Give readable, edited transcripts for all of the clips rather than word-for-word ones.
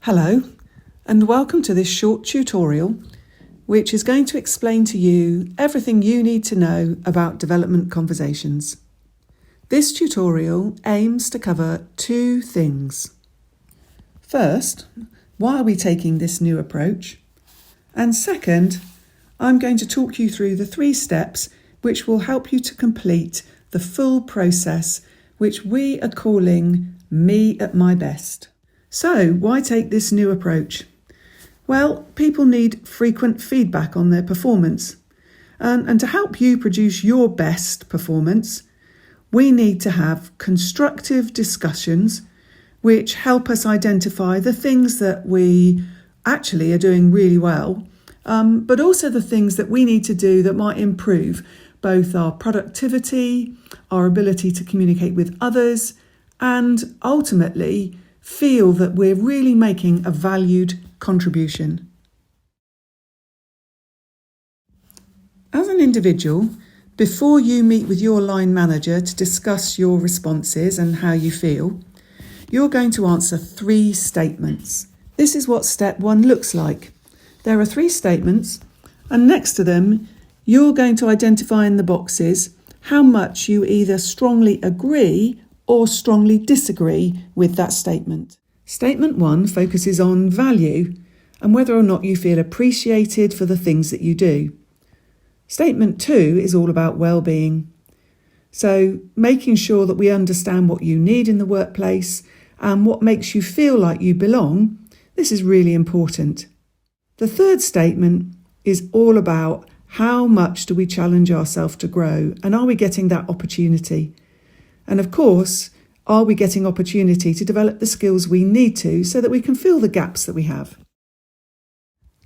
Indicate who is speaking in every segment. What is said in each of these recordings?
Speaker 1: Hello, and welcome to this short tutorial, which is going to explain to you everything you need to know about development conversations. This tutorial aims to cover two things. First, why are we taking this new approach? And second, I'm going to talk you through the 3 steps which will help you to complete the full process, which we are calling Me at My Best. So, why take this new approach? Well, people need frequent feedback on their performance. And to help you produce your best performance, we need to have constructive discussions which help us identify the things that we actually are doing really well, but also the things that we need to do that might improve both our productivity, our ability to communicate with others, and ultimately feel that we're really making a valued contribution. As an individual, before you meet with your line manager to discuss your responses and how you feel, you're going to answer 3 statements. This is what step 1 looks like. There are 3 statements, and next to them, you're going to identify in the boxes how much you either strongly agree or strongly disagree with that statement. Statement 1 focuses on value and whether or not you feel appreciated for the things that you do. Statement 2 is all about well-being. So making sure that we understand what you need in the workplace and what makes you feel like you belong, this is really important. The 3rd statement is all about how much do we challenge ourselves to grow, and are we getting that opportunity? And of course, are we getting opportunity to develop the skills we need to so that we can fill the gaps that we have?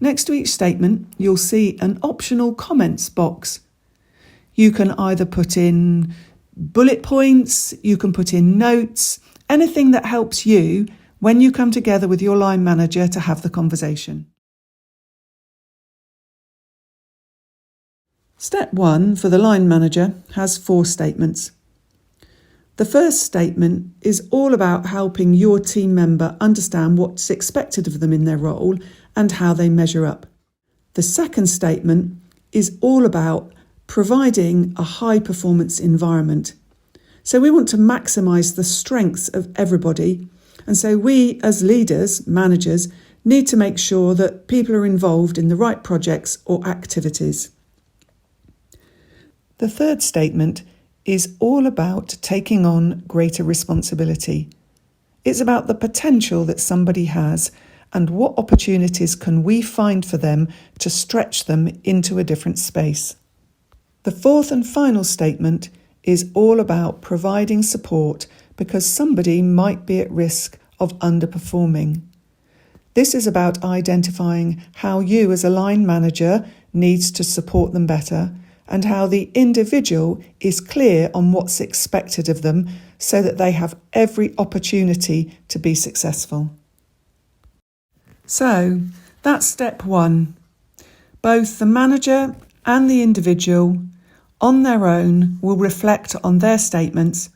Speaker 1: Next to each statement, you'll see an optional comments box. You can either put in bullet points, you can put in notes, anything that helps you when you come together with your line manager to have the conversation. Step 1 for the line manager has 4 statements. The first statement is all about helping your team member understand what's expected of them in their role and how they measure up. The second statement is all about providing a high performance environment. So we want to maximise the strengths of everybody, and so we as leaders, managers, need to make sure that people are involved in the right projects or activities. The third statement is all about taking on greater responsibility. It's about the potential that somebody has and what opportunities can we find for them to stretch them into a different space. The 4th and final statement is all about providing support because somebody might be at risk of underperforming. This is about identifying how you as a line manager needs to support them better and how the individual is clear on what's expected of them so that they have every opportunity to be successful. So, that's step 1. Both the manager and the individual, on their own, will reflect on their statements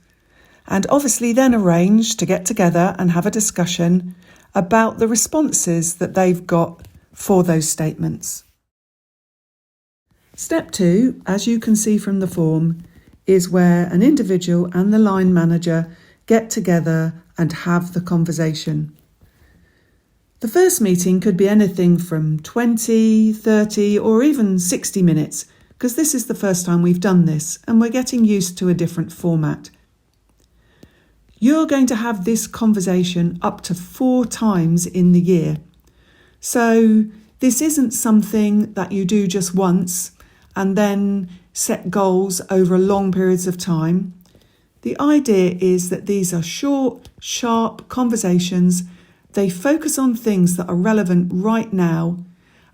Speaker 1: and obviously then arrange to get together and have a discussion about the responses that they've got for those statements. Step 2, as you can see from the form, is where an individual and the line manager get together and have the conversation. The first meeting could be anything from 20, 30 or even 60 minutes, because this is the first time we've done this and we're getting used to a different format. You're going to have this conversation up to 4 times in the year. So this isn't something that you do just once and then set goals over long periods of time. The idea is that these are short, sharp conversations. They focus on things that are relevant right now,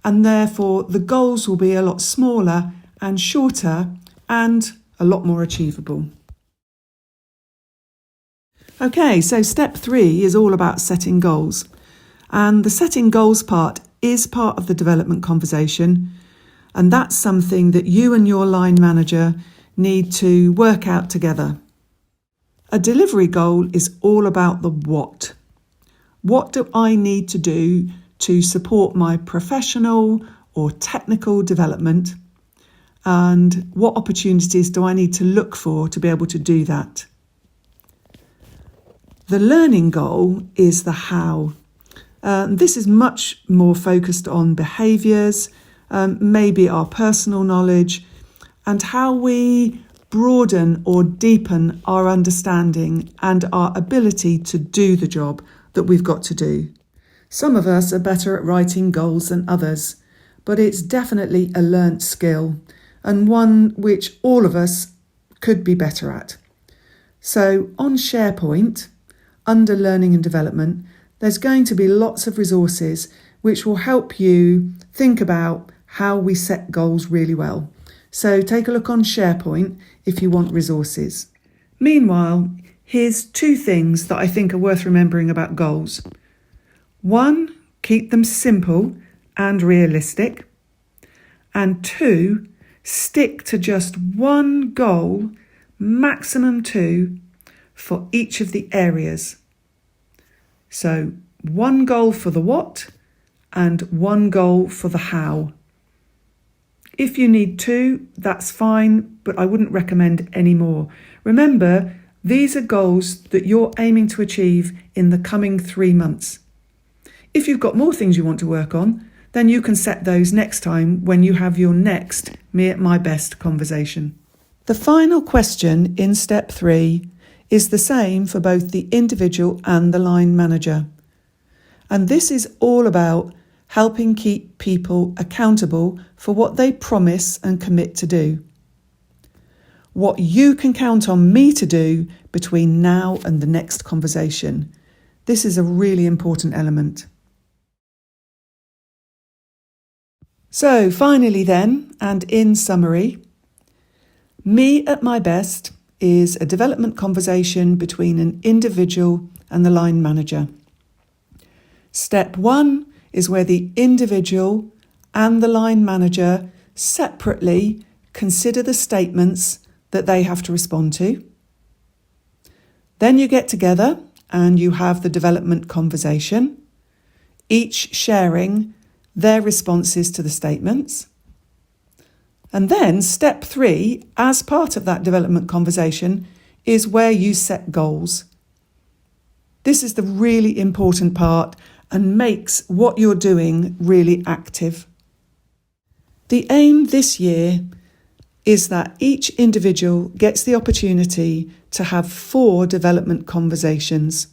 Speaker 1: and therefore the goals will be a lot smaller and shorter and a lot more achievable. Okay, so step 3 is all about setting goals. And the setting goals part is part of the development conversation. And that's something that you and your line manager need to work out together. A delivery goal is all about the what. What do I need to do to support my professional or technical development? And what opportunities do I need to look for to be able to do that? The learning goal is the how. This is much more focused on behaviours, maybe our personal knowledge, and how we broaden or deepen our understanding and our ability to do the job that we've got to do. Some of us are better at writing goals than others, but it's definitely a learnt skill and one which all of us could be better at. So on SharePoint, under Learning and Development, there's going to be lots of resources which will help you think about how we set goals really well. So take a look on SharePoint if you want resources. Meanwhile, here's 2 things that I think are worth remembering about goals. 1, keep them simple and realistic. And 2, stick to just 1 goal, maximum 2, for each of the areas. So 1 goal for the what and 1 goal for the how. If you need 2, that's fine, but I wouldn't recommend any more. Remember, these are goals that you're aiming to achieve in the coming 3 months. If you've got more things you want to work on, then you can set those next time when you have your next Me at My Best conversation. The final question in step 3 is the same for both the individual and the line manager. And this is all about helping keep people accountable for what they promise and commit to do. What you can count on me to do between now and the next conversation. This is a really important element. So finally then, and in summary, Me at My Best is a development conversation between an individual and the line manager. Step 1 is where the individual and the line manager separately consider the statements that they have to respond to. Then you get together and you have the development conversation, each sharing their responses to the statements. And then step 3, as part of that development conversation, is where you set goals. This is the really important part and makes what you're doing really active. The aim this year is that each individual gets the opportunity to have 4 development conversations.